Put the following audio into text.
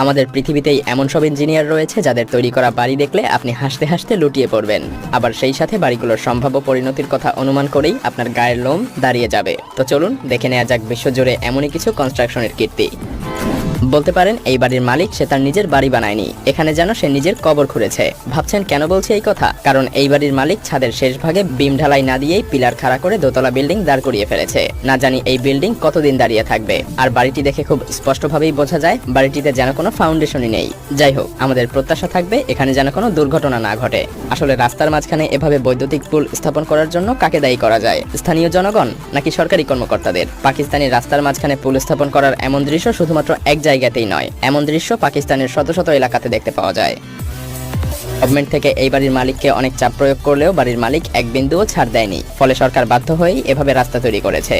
আমাদের পৃথিবীতেই এমন সব ইঞ্জিনিয়ার রয়েছে যাদের তৈরি করা বাড়ি দেখলে আপনি হাসতে হাসতে লুটিয়ে পড়বেন। আবার সেই সাথে বাড়িগুলোর সম্ভাব্য পরিণতির কথা অনুমান করেই আপনার গায়ের লোম দাঁড়িয়ে যাবে। তো চলুন দেখে নেওয়া যাক বিশ্বজুড়ে এমনই কিছু কনস্ট্রাকশনের কীর্তি। বলতে পারেন এই বাড়ির মালিক সে তার নিজের বাড়ি বানায়নি, এখানে যেন সে নিজের কবর খুঁড়েছে। ভাবছেন কেন বলছি এই কথা? কারণ এই বাড়ির মালিক ছাদের শেষ ভাগে বিম ঢালাই না দিয়েই পিলার খাড়া করে দোতলা বিল্ডিং দাঁড় করিয়ে ফেলেছে। না জানি এই বিল্ডিং কতদিন দাঁড়িয়ে থাকবে। আর বাড়িটি দেখে খুব স্পষ্টভাবেই বোঝা যায় বাড়িটিতে যেন কোনো ফাউন্ডেশনই নেই। যাই হোক, আমাদের প্রত্যাশা থাকবে এখানে যেন কোনো দুর্ঘটনা না ঘটে। আসলে রাস্তার মাঝখানে এভাবে বৈদ্যুতিক পুল স্থাপন করার জন্য কাকে দায়ী করা যায়? স্থানীয় জনগণ নাকি সরকারি কর্মকর্তাদের? পাকিস্তানি রাস্তার মাঝখানে পুল স্থাপন করার এমন দৃশ্য শুধুমাত্র এক জায়গাতেই নয়, এমন দৃশ্য পাকিস্তানের শত শত এলাকাতে দেখতে পাওয়া যায়। গভর্নমেন্ট থেকে এই বাড়ির মালিককে অনেক চাপ প্রয়োগ করলেও বাড়ির মালিক এক বিন্দুও ছাড় দেয়নি। ফলে সরকার বাধ্য হয়েই এভাবে রাস্তা তৈরি করেছে।